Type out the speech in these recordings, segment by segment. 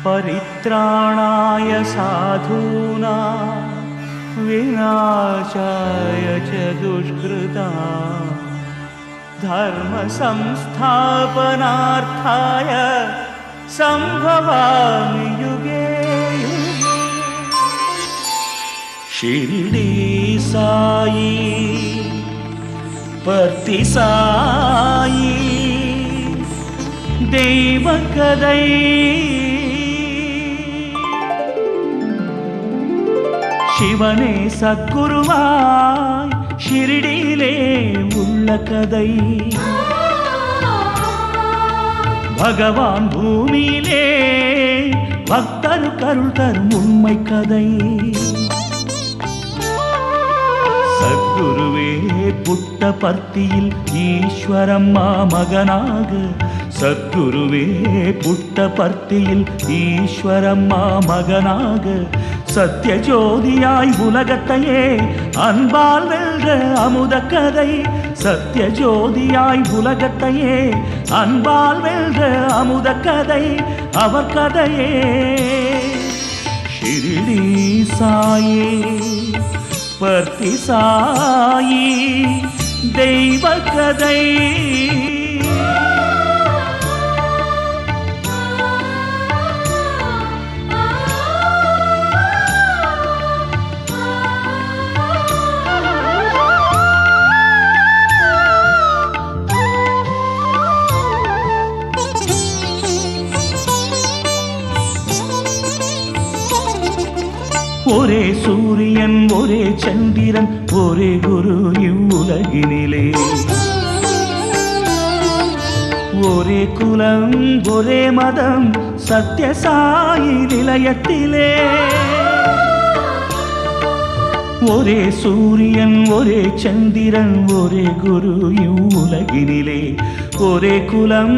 परित्राणाय साधूनां विनाशाय च दुष्कृतां धर्म संस्थापनार्थाय संभवामि युगे युगे। शिरडी साई पर्ति साई தெய்வ கதை சிவனே சத்குருவாய் ஷிரடியிலே உள்ள கதை பகவான் பூமியிலே பக்தரு கருள் தரும் உண்மை கதை சத்குருவே புட்டபர்த்தியில் ஈஸ்வரம்மா மகனாக சத்குருவே புட்டபர்த்தியில் ஈஸ்வரம்மா மகனாக சத்திய ஜோதியாய் உலகத்தையே அன்பால் வென்ற அமுத கதை சத்திய ஜோதியாய் உலகத்தையே அன்பால் வென்ற அமுத கதை அவர் கதையே ஷிரடி சாயி பர்த்தி சாயி தெய்வ கதை ஒரே சூரியன் ஒரே சந்திரன் ஒரே குரு இவ்வுலகினிலே ஒரே குலம் ஒரே மதம் சத்யசாயி நிலையத்திலே ஒரே சூரியன் ஒரே சந்திரன் ஒரே குரு இவ்வுலகினிலே ஒரே குலம்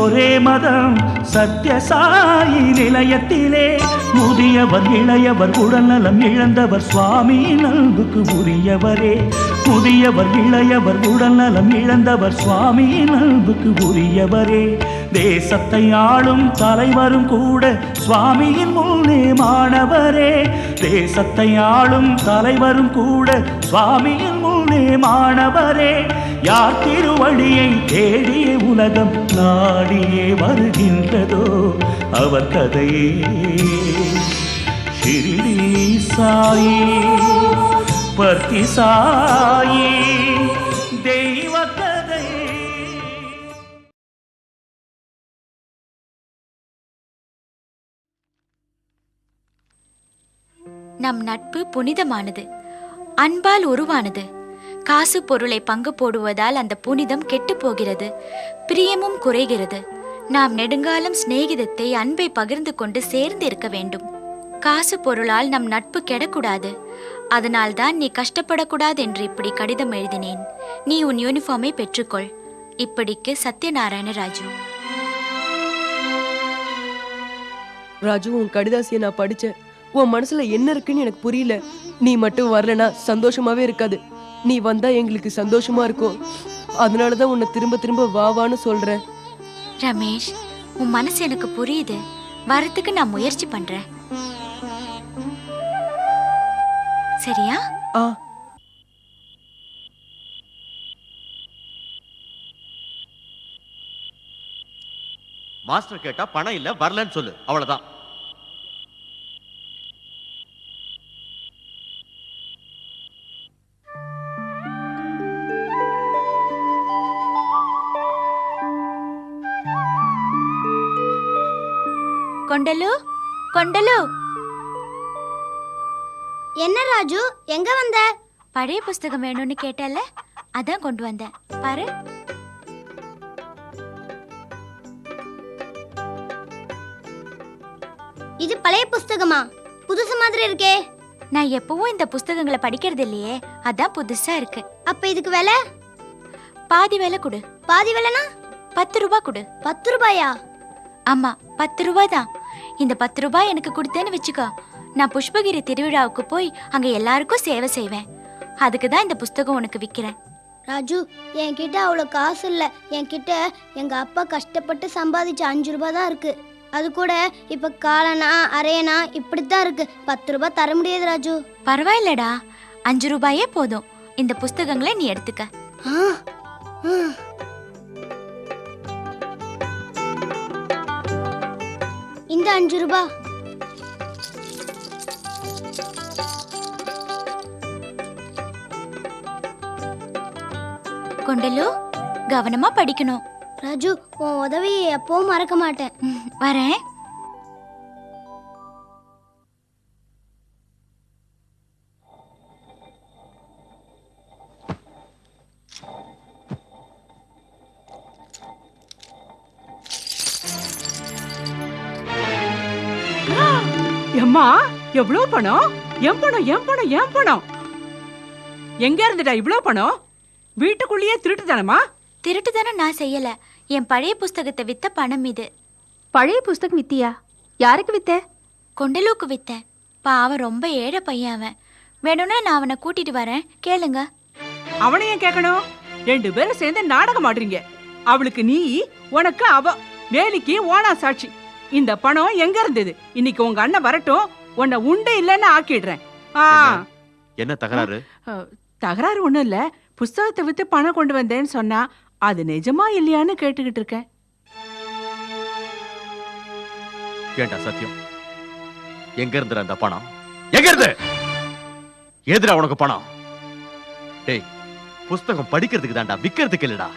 ஒரே மதம் சத்யசாயி நிலையத்திலே முதியவர் இளையவர் உடல்நலம் இழந்தவர் சுவாமியின் அன்புக்கு உரியவரே முதியவர் இளையவர் உடல்நலம் இழந்தவர் சுவாமியின் அன்புக்கு உரியவரே தேசத்தை ஆளும் தலைவரும் கூட சுவாமியின் முன்னே மாணவரே தேசத்தை ஆளும் தலைவரும் கூட சுவாமியின் முன்னே மாணவரே யார் திருவடியை தேடிய உலகம் நாடியே வருகின்றதோ அவர் கதையே ஷிரடி சாயி பர்த்தி சாயி தெய்வ கதை. நம் நட்பு புனிதமானது, அன்பால் உருவானது. காசு பொருளை பங்கு போடுவதால் அந்த புனிதம் கெட்டு போகிறது, பிரியமும் குறைகிறது. நாம் நெடுங்காலம் சிநேகிதத்தை அன்பை பகிர்ந்து கொண்டு சேர்ந்து இருக்க வேண்டும். காசு பொருளால் நம் நட்பு கெடக்கூடாது. அதனால்தான் நீ கஷ்டப்படக்கூடாது என்று இப்படி கடிதம் எழுதினேன். நீ உன் யூனிஃபார்மை பெற்றுக்கொள். இப்படிக்கு சத்யநாராயண ராஜு. ராஜு, உன் கடிதாசியை நான் படிச்சேன். உன் மனசுல என்ன இருக்குன்னு எனக்கு புரியல. நீ மட்டும் வரலனா சந்தோஷமாவே இருக்காது. நீ வந்தா எங்களுக்கு சந்தோஷமா இருக்கும். அதனாலதான் உன்னை திரும்ப திரும்ப வாவான்னு சொல்றேன். ரமேஷ், உன் மனசு எனக்கு புரியுது. வரத்துக்கு நான் முயற்சி பண்றேன். சரியா? மாஸ்டர் கேட்டா பணம் இல்ல வரலன்னு சொல்லு, அவ்வளவுதான். கொண்டலு, கொண்டலு. என்ன ராஜு, எங்க வந்த? பழைய புஸ்தகம் வேணும்னு கேட்டல, அதான் கொண்டு வந்தேன். பாரு. இது பழைய புஸ்தகமா? புதுசு மாதிரி இருக்கே. நான் எப்பவும் இந்த புஸ்தகங்களை படிக்கிறது இல்லையே, அதான் புதுசா இருக்கு. அப்ப இதுக்கு விலை? பாதி விலை கொடு. பாதி விலைனா 10 ரூபாய் கொடு. 10 ரூபாயா? ஆமா, 10 ரூபாய் தான். இந்த 10 ரூபாய் எனக்கு கொடுத்தேன்னு வச்சுக்கோ, நான் புஷ்பகிரி திருவிழாவுக்கு போய் அங்க எல்லாருக்கும் சேவை செய்வேன். அதுக்கு தான் இந்த புஸ்தகம் உனக்கு விற்கிறேன். ராஜு, என்கிட்ட அவ்வளோ காசு இல்லை. என்கிட்ட எங்க அப்பா கஷ்டப்பட்டு சம்பாதிச்ச 5 ரூபாய் தான் இருக்கு. அது கூட இப்ப காலனா அரையனா இப்படித்தான் இருக்கு. 10 ரூபாய் தர முடியாது ராஜு. பரவாயில்லடா, 5 ரூபாயே போதும். இந்த புஸ்தகங்களை நீ எடுத்துக்க. ஆ, ஆ. இந்த 5 ரூபாய். கொண்டலு, கவனமா படிக்கணும். ராஜு, உன் உதவியை எப்பவும் மறக்க மாட்டேன். வரேன். எம்மா, எவ்வளவு பணம்? என் பணம், என் பணம், என் பணம். எங்க இருந்துடா இவ்வளவு பணம்? வீட்டுக்குள்ளேயே திருட்டுதானமா? திருட்டுதானே நான் செய்யல. என் பழைய புஸ்தகத்தை வித்த பணம் இது. பழைய புஸ்தகம் வித்தியா? யாருக்கு வித்த? கொண்டலூக்கு வித்தேன். பாவம், ரொம்ப ஏழை பையன் அவன். வேணும்னா நான் அவனை கூட்டிட்டு வரேன், கேளுங்க. அவனையும் கேட்கணும். 2 பேரும் சேர்ந்து நாடகம் ஆடுறீங்க. அவளுக்கு நீ, உனக்கு அவ. வேலிக்கு ஓனா சாட்சி. இந்த பணம் எங்க இருந்தது? இன்னைக்கு உங்க அண்ணன் வரட்டும், உன்னை உண்டு இல்லைன்னு ஆக்கிடுறேன். என்ன தகராறு? தகராறு ஒண்ணும் இல்ல. புஸ்தகத்தை வித்து பணம் கொண்டு வந்தேன்னு சொன்னா அது நிஜமா இல்லையான்னு கேட்டுக்கிட்டு இருக்கேன். கேட்டா சத்தியம். எங்க இருந்து அந்த பணம்? எங்க இருந்து? எதுடா உனக்கு பணம்? டேய், புஸ்தகம் படிக்கிறதுக்கு தான்டா, விக்கிறதுக்கு இல்லடா.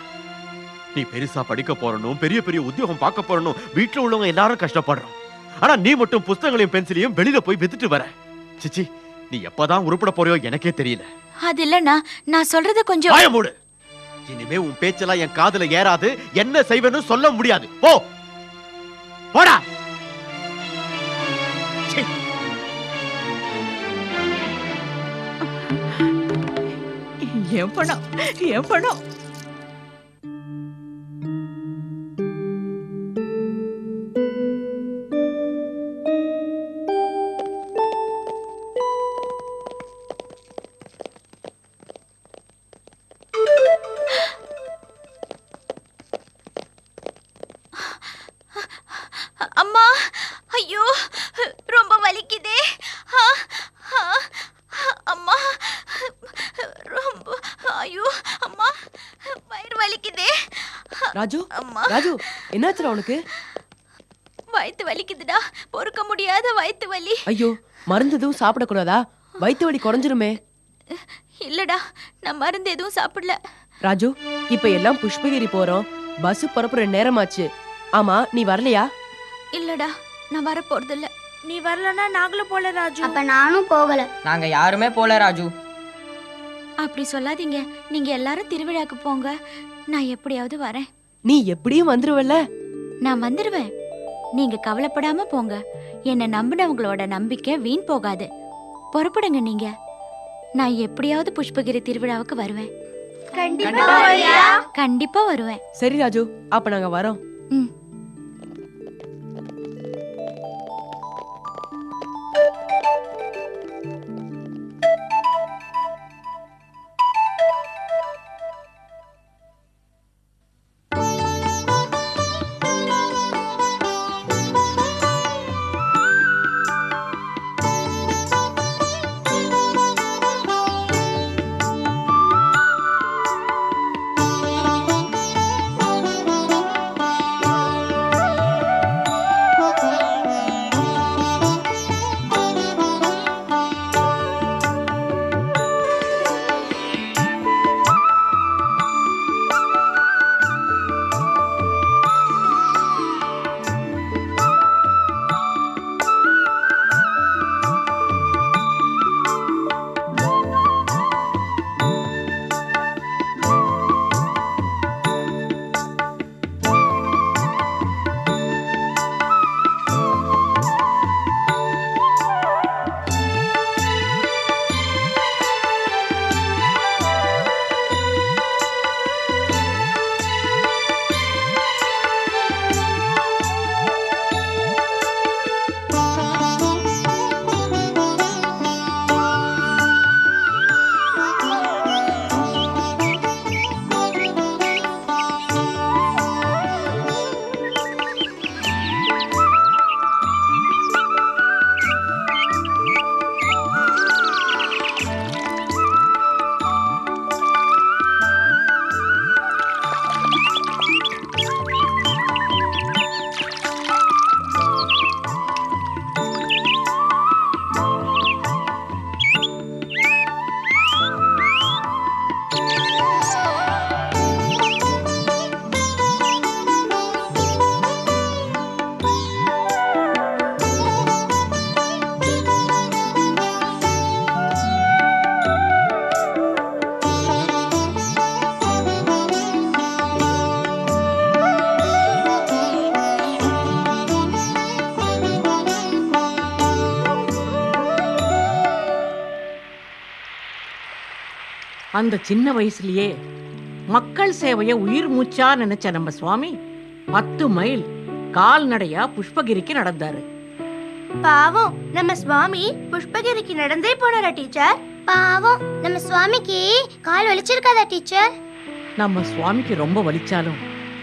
நீ பெருசா படிக்க போறணும், பெரிய பெரிய உத்தியோகம் பார்க்க போறணும், வீட்டுல உள்ளவங்க எல்லாரும் கஷ்டப்படுறோம். ஆனா நீ மட்டும் புஸ்தகங்களையும் பென்சிலையும் வெளியில போய் வித்துட்டு வர. சிச்சி, நீ எப்பதான் உருப்பட போறியோ எனக்கே தெரியல. அது இல்லண்ணா, நான் சொல்றது கொஞ்சம். வாய மூடு. இனிமே உன் பேச்செல்லாம் என் காதுல ஏறாது. என்ன செய்வேன்னு சொல்ல முடியாது. போ, போடா. என் பணம், என் பணம். அம்மா, ஐயோ, ரொம்ப வலிக்குதே. அம்மா, ரொம்ப, ஐயோ, அம்மா, வயிறு வலிக்குதே. ராஜு, அம்மா, ராஜு, என்னாச்சுடா உனக்கு? வயித்து வலிக்குதுடா, பொறுக்க முடியாத வயித்து வலி. ஐயோ, மருந்து எதுவும் சாப்பிடக்கூடாதா? வயித்து வலி குறைஞ்சிருமே. இல்லடா, நான் மருந்து எதுவும் சாப்பிடல. ராஜு, இப்ப எல்லாம் புஷ்பகிரி போறோம். பஸ் புறப்புற நேரமாச்சு. ஆமா, நீ வரலையா? இல்லடா, நான் வர போறது இல்ல. நீ வரலன்னா நாங்களும் போல ராஜு. அப்ப நானும் போகல. நாங்க யாருமே போல ராஜு. அப்படி சொல்லாதீங்க. நீங்க எல்லாரும் திருவிழாக்கு போங்க, நான் எப்படியாவது வரேன். நீ எப்படியும் வந்துருவல்ல? நான் வந்துருவேன். நீங்க கவலைப்படாம போங்க. என்னை நம்பினவங்களோட நம்பிக்கை வீண் போகாது. புறப்படுங்க நீங்க. நான் எப்படியாவது புஷ்பகிரி திருவிழாவுக்கு வருவேன். கண்டிப்பா வருவேன். சரி ராஜு, அப்ப நாங்க வரோம். ம். அந்த சின்ன வயசுலயே மக்கள் சேவைய உயிர் மூச்சா நினைச்ச நம்ம சுவாமி 10 மைல் கால்நடையா புஷ்பகிரிக்கு நடந்தாரு. பாவம் நம்ம சுவாமி புஷ்பகிரிக்கு நடந்தே போனாரா டீச்சர்? பாவம் நம்ம சுவாமிக்கு கால் வலிச்சிருக்காதா டீச்சர்? நம்ம சுவாமிக்கு ரொம்ப வலிச்சாலும்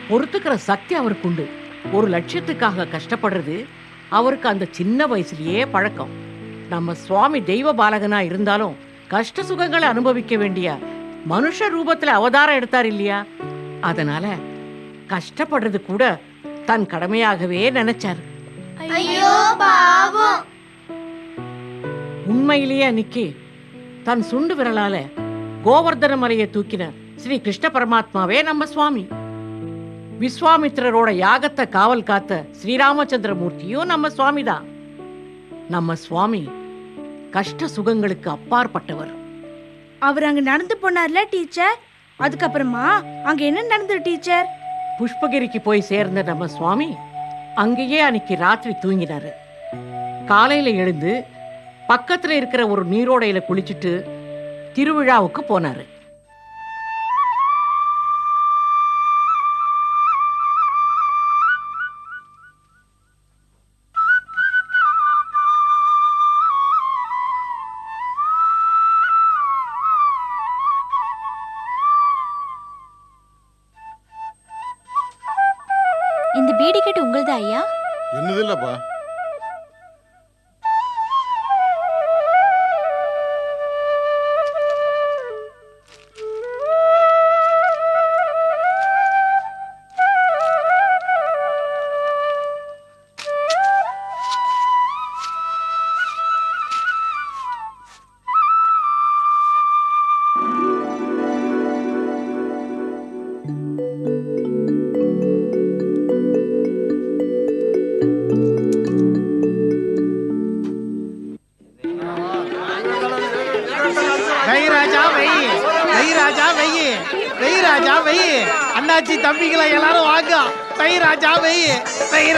பொறுத்துக்கிற சக்தி அவருக்கு உண்டு. ஒரு லட்சியத்துக்காக கஷ்டப்படுறது அவருக்கு அந்த சின்ன வயசுலயே பழக்கம். நம்ம சுவாமி தெய்வ பாலகனா இருந்தாலும் கஷ்ட சுகங்களை அனுபவிக்க வேண்டிய மனுஷ ரூபத்துல அவதாரம் எடுத்தார் இல்லையா? அதனால கஷ்டப்படுறது கூட தன் கடமையாகவே நினைச்சாரு. ஐயோ பாவம். உண்மையிலேயே அன்னைக்கு தன் சுண்டு விரலால கோவர்தன மலையை தூக்கின ஸ்ரீ கிருஷ்ண பரமாத்மாவே நம்ம சுவாமி. விஸ்வாமித்திரரோட யாகத்தை காவல் காத்த ஸ்ரீராமச்சந்திரமூர்த்தியும் நம்ம சுவாமி தான். நம்ம சுவாமி கஷ்ட சுகங்களுக்கு அப்பாற்பட்டவர். அவர் அங்க நடந்து போனார்ல டீச்சர், அதுக்கப்புறமா அங்க என்ன நடந்தது டீச்சர்? புஷ்பகிரிக்கு போய் சேர்ந்த நம்ம சுவாமி அங்கேயே அன்னைக்கு ராத்திரி தூங்கினாரு. காலையில எழுந்து பக்கத்துல இருக்கிற ஒரு நீரோடையில குளிச்சுட்டு திருவிழாவுக்கு போனாரு. இந்த பீடி கட்டு உங்களுதா ஐயா? என்னது இல்லப்பா. அண்ணாச்சி தம்பிகளை எல்லாரும் வாங்க. ராஜா வெய்,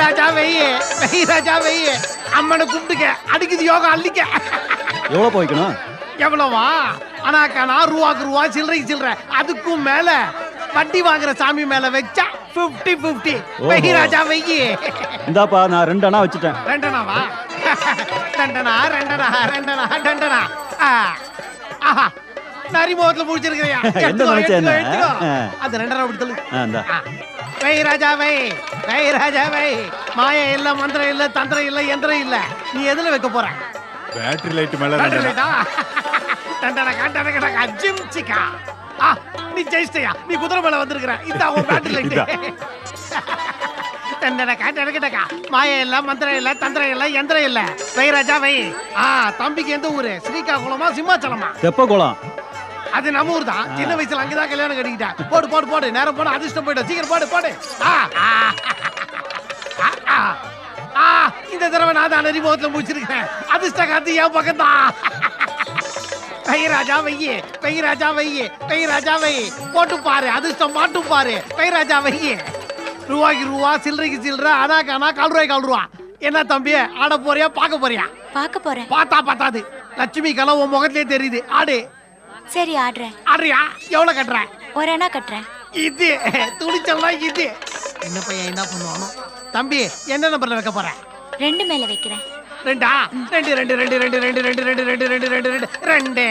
ராஜா வெய், ராஜா வெய். அம்மனை கும்பிட்டுக்க, அடிக்குது யோகா அள்ளிக்க. எவ்வளவு போய்க்கணும்? எவ்வளவா? அனாக்கானா ரூபாக்கு ரூபா, சில்லறைக்கு சில்லற. அதுக்கும் மேல வட்டி வாங்குற சாமி மேல வச்சா 50-50. ராஜா வெய். இந்தாப்பா நான் 2 அணா வச்சுட்டேன். 2 அணாவா? 2 அணா, 2 அணா, 2 அணா, 2 அணா. ஆஹா, நரிமோகத்துல முடிச்சிருக்கிறியா? என்ன நினைச்சேன்? அது 2 அணா விடுதல். இந்தா. ராஜா வை, ராஜா வை. மாய இல்ல, மந்திரம் இல்ல, தந்திரம் இல்ல, யந்திரம் இல்ல. நீ எதுல வைக்க போற? பேட்டரி லைட் மேல. பேட்டரி லைட்டா? டண்டனகா டண்டனகா ஜிம்சிகா. நீ ஜெயிச்சியா? நீ குதிரை மேல வந்திருக்கிற. இந்த அவன் பேட்டரி லைட். டண்டனகா டண்டனகா. மாய இல்ல, மந்திரம் இல்ல, தந்திரம் இல்ல, யந்திரம் இல்ல. ராஜா வை. தம்பிக்கு எந்த ஊரு? ஸ்ரீகாகுளமா சிம்மாச்சலமா? தெப்பகுளம். அது நம்ம ஊர் தான். சின்ன வயசுல அங்கதான் கல்யாணம் கட்டிக்கிட்டேன். போடு போடு போடு. நேரம் போன அதிர்ஷ்டம் போயிடும். சீக்கிரம் போடு போடு. இந்த தடவை நான் தான் நரிமுகத்துல முடிச்சிருக்கேன். அதிர்ஷ்ட காத்து என் பக்கம் தான். ராஜா வையே, ராஜா வையே, ராஜா வை. போட்டு பாரு, அதிர்ஷ்டம் மாட்டும் பாரு. ராஜா வையே. ரூபாய்க்கு ரூபா, சில்லறைக்கு சில்லற, அனாக்கு அனா, 4 ரூபாய்க்கு 4 ரூபா. என்ன தம்பி, ஆட போறியா பார்க்க போறியா? பார்க்க போறேன். பார்த்தா பார்த்தாது. லட்சுமி கலை உன் முகத்திலே தெரியுது. ஆடு. சரி ஆடுறேன். ஆடுறியா? எவ்வளவு கட்டுற? 1 அணா கட்டுறேன். இது துணிச்சல்லாம் இது. என்ன பையன் என்ன பண்ணுவானோ? தம்பி என்ன நம்பர்ல வைக்க போற? 2 மேல வைக்கிறேன். 2 2 2 2 2 2 2 2 2 2 2 2.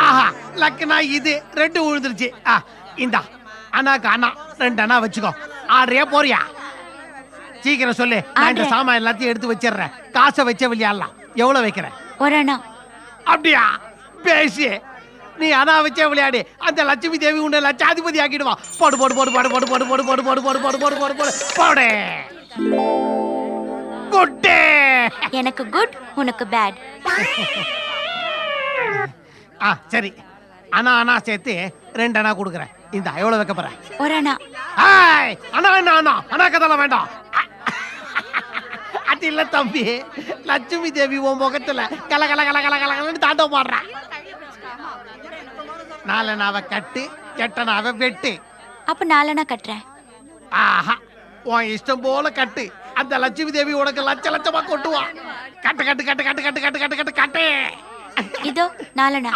ஆஹா, லக்குனா இது 2 விழுந்துருச்சு. இந்தா அண்ணாக்கு அண்ணா 2 அண்ணா வச்சுக்கோ. ஆடுறியா போறியா? சீக்கிரம் சொல்லு. நான் இந்த சாமான் எல்லாத்தையும் எடுத்து வச்சிடுறேன். காசை வச்ச விளையாடலாம். எவ்வளவு வைக்கிற? 1 அணா. அப்படியா? பேசி நீ அண்ணா வச்சே விளையாடு. அந்த லட்சுமி தேவி உன்னை லட்சாதிபதி ஆக்கிடுவா. போடு போடு போடு போடு போடு போடு போடு போடு போடு போடு போடு போடு போடு போடு போடு. குட். எனக்கு குட், உனக்கு பேட். சரி, அண்ணா அண்ணா சேர்த்து 2 அண்ணா கொடுக்குறேன். இந்த எவ்வளவு வைக்க போற? 1 அணா. அண்ணா அண்ணா அண்ணா அண்ணா கதெல்லாம் வேண்டாம். அது இல்ல தம்பி, லட்சுமி தேவி உன் முகத்துல கல கல கல கல கலன்னு தாண்டம் போடுற. 4 அண்ணாவை கட்டு, 8 அண்ணாவை வெட்டு. அப்ப 4 அணா கட்டுறேன். ஆஹா, உன் இஷ்டம் போல கட்டு. அந்த லட்சுமி தேவி உனக்கு லட்ச லட்சமா கொட்டுவா. கட்டு கட்டு கட்டு கட்டு கட்டு கட்டு கட்டு கட்டு கட்டு. இதோ 4 அணா.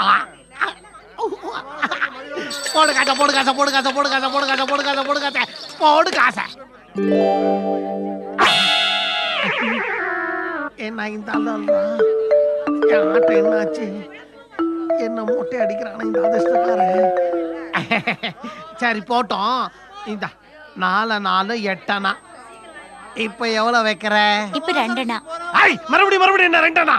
போடு காசை போடு காசை போடு காசை போடு காசை போடு காசை போடு காசை போடு காசை போடு காசை. என்ன இந்த ஆட்டம் என்னாச்சு? என்ன மொட்டை அடிக்கிறான இந்த அதிர்ஷ்டக்காரன். சரி போட்டோம். இந்த 4 4 8 அணா. இப்ப எவ்வளவு வைக்கிற? இப்ப 2 அணா. மறுபடியும் என்ன 2 அணா?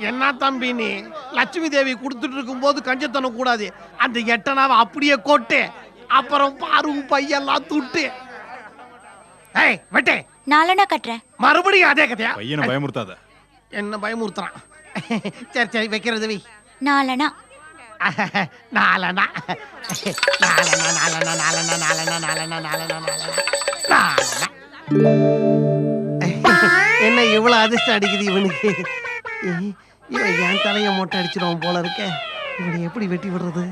என்ன தம்பி நீ லட்சுமி தேவி கொடுத்துட்டு இருக்கும் போது கஞ்சத்தனம் கூடாது. அந்த 8 அணாவை அப்படியே கொட்டு. அப்புறம் பாரு பையெல்லாம் துட்டு. வெட்டே 4 அணா கட்டுறேன். மறுபடியும் அதே கதையா? பையனை பயமுறுத்தாத. என்ன பயமுறுத்துறான்? சரி சரி வைக்கிறது வை. 4 அணா. 4 அணா 4 அணா 4 அணா 4 அணா 4 அணா 4 அணா 4 அணா 4 அணா. என்ன இவ்வளவு அதிர்ஷ்டம் அடிக்குது இவனுக்கு? இவன் என் தலைய மொட்டை அடிச்சிருவான் போல இருக்க. இவனை எப்படி வெட்டி விடுறது?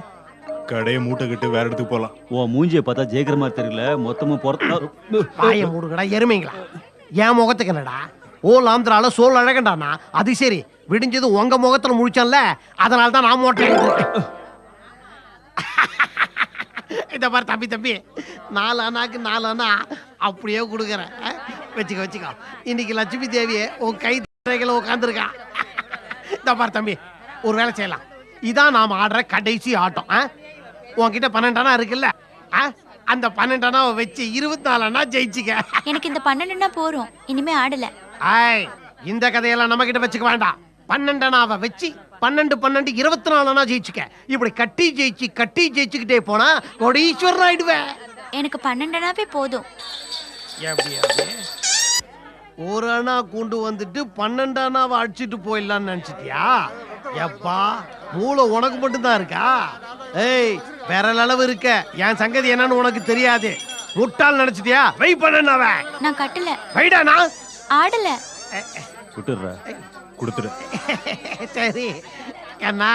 கடையை மூட்டை கட்டு வேற இடத்துக்கு போலாம். ஓ மூஞ்சியை பார்த்தா ஜெயிக்கிற மாதிரி தெரியல. மொத்தமா போறது பாய மூடுகடா எருமைங்களா. என் முகத்துக்கு என்னடா? ஓல் ஆந்திரால சோல் அழகண்டானா? அது சரி, விடிஞ்சது உங்க முகத்துல முழிச்சான்ல, அதனால தான் நான் மொட்டை அடிக்கிறேன். இத பாரு தம்பி தம்பி, 4 அணாக்கு 4 அணா அப்படியே கொடுக்குறேன். வச்சுக்கோ. இன்னைக்கு லட்சுமி தேவியே உன் கை திரைகளை உட்காந்துருக்கா. இந்த பாரு தம்பி, ஒரு வேலை செய்யலாம். இதான் நாம ஆடுற கடைசி ஆட்டம். உன்கிட்ட 12 அணா இருக்குல்ல, அந்த 12 அணாவை வச்சு 24 அணா ஜெயிச்சுக்க. எனக்கு இந்த 12 அணா போறோம், இனிமே ஆடல. இந்த கதையெல்லாம் நம்ம கிட்ட வச்சுக்க வேண்டாம். 12 அணாவை வச்சு 12 12 24 அணா ஜெயிச்சுக்க. இப்படி கட்டி ஜெயிச்சுக்கிட்டே போனா கோடீஸ்வரன் ஆயிடுவேன். எனக்கு 12 அணாவே போதும். ஒரு அணா கொண்டு வந்துட்டு 12 அணாவை அடிச்சுட்டு போயிடலான்னு நினைச்சிட்டியா? எப்பா மூளை உனக்கு மட்டும்தான் இருக்கா? விரல் அளவு இருக்க. என் சங்கதி என்னன்னு உனக்கு தெரியாது. முட்டாள் நினைச்சிட்டியா? வை 12 அணாவை. நான் கட்டல. வைடானா? ஆடல. கொடுத்துரு. சரி அண்ணா,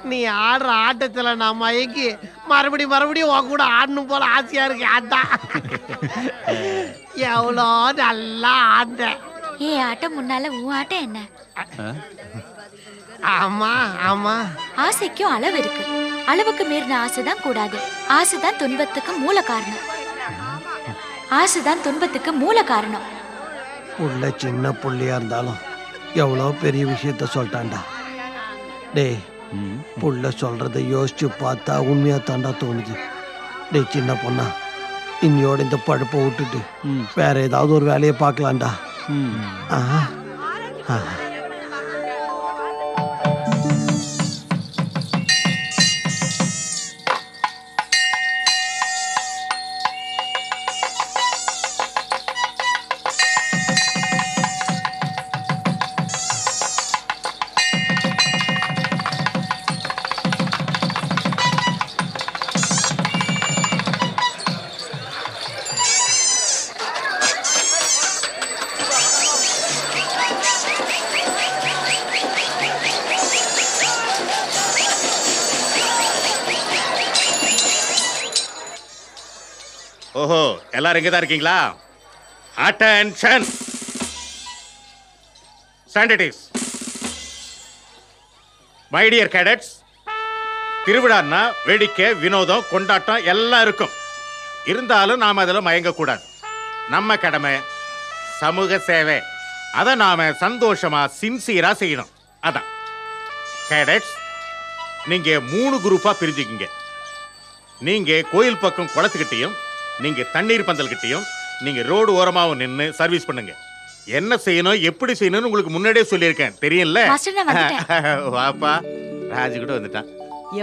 நீ ஆடுற ஆட்டத்துல நான் மயங்கி மறுபடியும் உன் கூட ஆடணும் போல ஆசையா இருக்கு. அதான் எவ்வளோ நல்லா ஆட. ஆட்டம் முன்னால உன் ஆட்டம் என்ன? ஆமா ஆசைக்கும் அளவு இருக்கு. அளவுக்கு மீறின ஆசைதான் கூடாது. ஆசைதான் துன்பத்துக்கு மூல காரணம். உள்ள சின்ன புள்ளியா இருந்தாலும் எவ்வளோ பெரிய விஷயத்த சொல்லிட்டான்டா. டேய், புள்ள சொல்றதை யோசிச்சு பார்த்தா உண்மையா தாண்டா தோணுது. டேய் சின்ன பொண்ணா, இன்னையோட இந்த பழுப்பை விட்டுட்டு வேற ஏதாவது ஒரு வேலையை பார்க்கலாம்டா. ஓஹோ, எல்லாரும் இங்கே தான் இருக்கீங்களா? Attention, stand at ease. My dear cadets, திருவிழான்னா வேடிக்கை, வினோதம், கொண்டாட்டம் எல்லாம் இருக்கும். இருந்தாலும் நாம் அதில் மயங்கக்கூடாது. நம்ம கடமை சமூக சேவை. அதை நாம் சந்தோஷமாக சின்சியராக செய்யணும். அதான் கேடட்ஸ், நீங்கள் 3 குரூப்பாக பிரிஞ்சுக்கிங்க. நீங்கள் கோயில் பக்கம் குளத்துக்கிட்டையும், நீங்க தண்ணீர் பந்தல் கிட்டையும், நீங்க ரோடு ஓரமாவும் நின்று சர்வீஸ் பண்ணுங்க. என்ன செய்யணும், எப்படி செய்யணும்னு உங்களுக்கு முன்னாடியே சொல்லியிருக்கேன், தெரியும்ல? வாப்பா, ராஜு கூட வந்துட்டான்.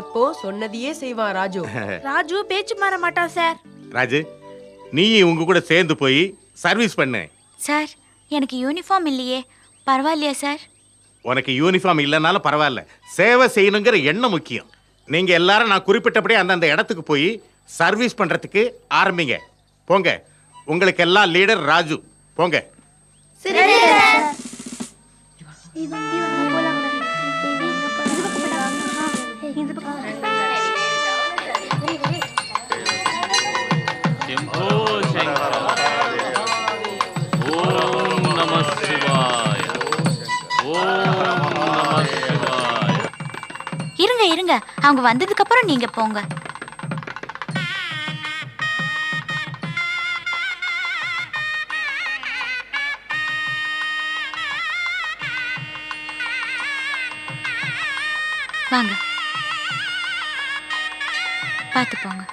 எப்போ சொன்னதையே செய்வான் ராஜு. ராஜு பேச்சு மாற மாட்டான் சார். ராஜு, நீ உங்க கூட சேர்ந்து போய் சர்வீஸ் பண்ணு. சார், எனக்கு யூனிஃபார்ம் இல்லையே, பரவாயில்லையா சார்? உனக்கு யூனிஃபார்ம் இல்லைனாலும் பரவாயில்ல, சேவை செய்யணுங்கிற எண்ணம் முக்கியம். நீங்க எல்லாரும் நான் குறிப்பிட்டபடி அந்தந்த இடத்துக்கு போய் சர்வீஸ் பண்றதுக்கு ஆரம்பிங்க. போங்க, உங்களுக்கு எல்லாம் லீடர் ராஜு. போங்க. நம சிவாய. இருங்க, அவங்க வந்ததுக்கு அப்புறம் நீங்க போங்க. வாங்க, பார்த்து போங்க.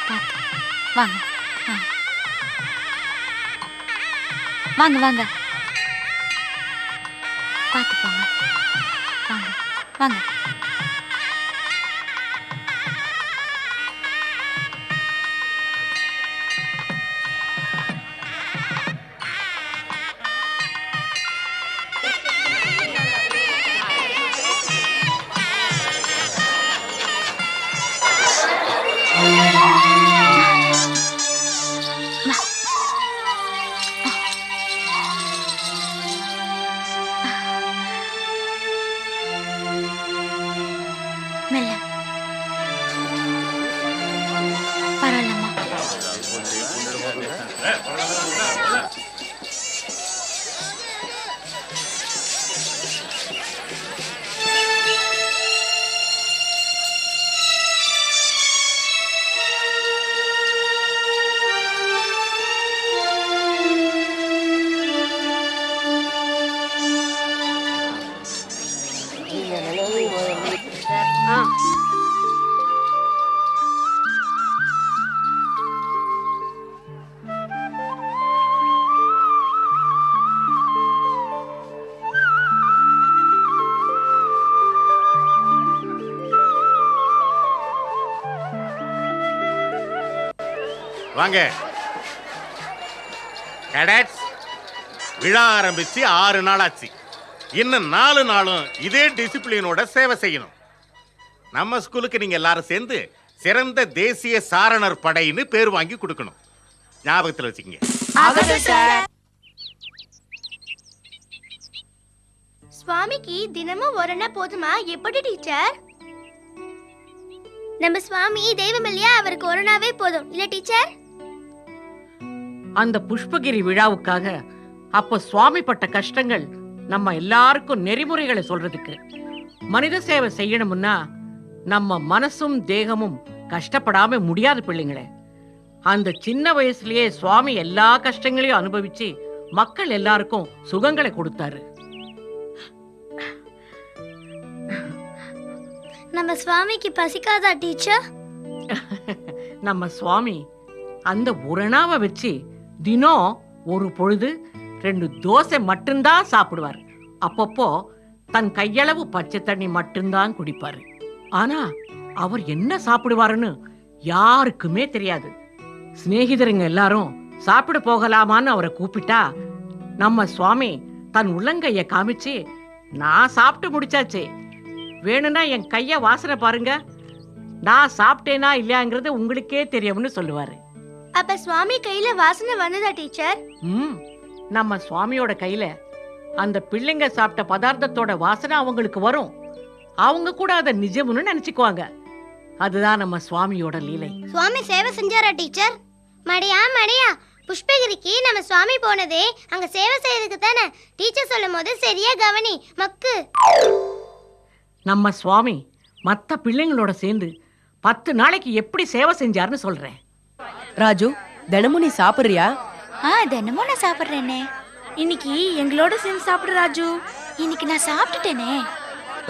பார்த்து வாங்க. வாங்க வாங்க, பார்த்து போங்க. வாங்க வாங்க. மெல்ல. பரவாயில்லம்மா. வாங்க கேடட்ஸ், விழா ஆரம்பிச்சு 6 நாள் ஆச்சு. இன்னும் 4 நாளும் இதே டிசிப்ளினோட சேவை செய்யணும். நம்ம ஸ்கூலுக்கு நீங்க எல்லாரும் சேர்ந்து சிறந்த தேசிய சாரணர் படைன்னு பேர் வாங்கி கொடுக்கணும். ஞாபகத்தில் வச்சுக்கங்க. சுவாமிக்கு தினமும் ஒரு எண்ணெய் போதுமா? எப்படி டீச்சர்? நம்ம சுவாமி தெய்வம் இல்லையா, அவருக்கு ஒரு நாவே போதும் இல்ல டீச்சர்? அந்த புஷ்பகிரி விழாவுக்காக அப்ப சுவாமி பட்ட கஷ்டங்கள் நம்ம எல்லாருக்கும் நெறிமுறைகளை சொல்றதுக்கு. மனித சேவை செய்யணும்னா நம்ம மனசும் தேகமும் கஷ்டப்படாம முடியாது பிள்ளைங்களே. அந்த சின்ன வயசுலயே சுவாமி எல்லா கஷ்டங்களையும் அனுபவிச்சு மக்கள் எல்லாருக்கும் சுகங்களை கொடுத்தாரு. நம்ம சுவாமிக்கு பசிக்காதா டீச்சர்? நம்ம சுவாமி அந்த உரணாவை வச்சு தினம் ஒரு பொழுது 2 தோசை மட்டும்தான் சாப்பிடுவார். அப்பப்போ தன் கையளவு பச்சை தண்ணி மட்டும்தான் குடிப்பாரு. ஆனா அவர் என்ன சாப்பிடுவாருன்னு யாருக்குமே தெரியாது. சிநேகிதருங்க எல்லாரும் சாப்பிட போகலாமான்னு அவரை கூப்பிட்டா நம்ம சுவாமி தன் உள்ளங்கைய காமிச்சு, நான் சாப்பிட்டு முடிச்சாச்சு, வேணும்னா என் கைய வாசனை பாருங்க, நான் சாப்பிட்டேனா இல்லையாங்கிறது உங்களுக்கே தெரியும்னு சொல்லுவாரு. அப்ப சுவாமி கையில வாசனை வந்ததா டீச்சர்? நம்ம சுவாமியோட கையில அந்த பிள்ளைங்க சாப்பிட்ட பதார்த்தத்தோட வாசனை அவங்களுக்கு வரும். அவங்க கூட அதை நிஜம்னு நினைச்சுக்குவாங்க. அதுதான் நம்ம சுவாமியோட லீலை. சுவாமி சேவை செஞ்சாரா டீச்சர்? மடியா மடியா, புஷ்பகிரிக்கு நம்ம சுவாமி போனதே அங்க சேவை செய்யறதுக்கு தானே. டீச்சர் சொல்லும் போது சரியா கவனி மக்கு. நம்ம சுவாமி மத்த பிள்ளைங்களோட சேர்ந்து 10 நாளைக்கு எப்படி சேவை செஞ்சாருன்னு சொல்றேன். ராஜு, தினமும் நீ சாப்பிடுறியா? தினமும் நான் சாப்பிடுறேனே. இன்னைக்கு எங்களோட சேர்ந்து சாப்பிடு ராஜு. இன்னைக்கு நான் சாப்பிட்டுட்டேனே.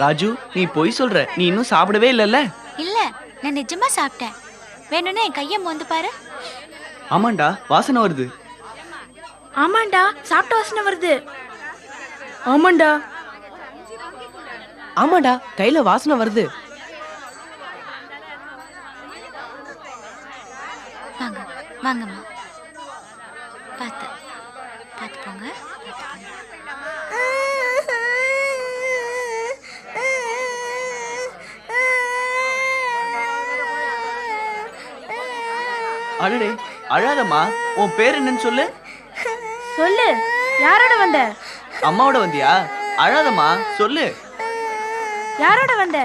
ராஜு, நீ பொய் சொல்ற, நீ இன்னும் சாப்பிடவே இல்லல்ல? இல்ல, நான் நிஜமா சாப்பிட்டேன். வேணும்னா என் கையை மோந்து பாரு. ஆமாண்டா, வாசனை வருது. ஆமாண்டா, சாப்பிட்ட வாசனை வருது. ஆமாண்டா ஆமாடா, கையில வாசனை வருது. வாங்க வாங்கம்மா, பார்த்து பார்த்து போங்க. அடடே, அழாதம்மா. உன் பேர் என்னன்னு சொல்லு. சொல்லு, யாரோட வந்த? அம்மாவோட வந்தியா? அழாதம்மா, சொல்லு. யாரோட வந்த?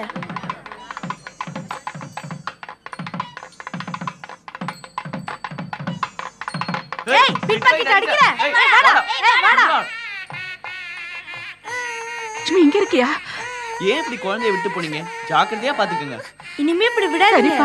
ஏய், பிட் பாக்கெட் அடிக்கற. வாடா, வாடா. இங்க இருக்கியா? ஏன் இப்படி குழந்தைய விட்டு போனீங்க? ஜாக்கிரதையா பாத்துக்கங்க. இனிமே இப்படி விடாதீங்க.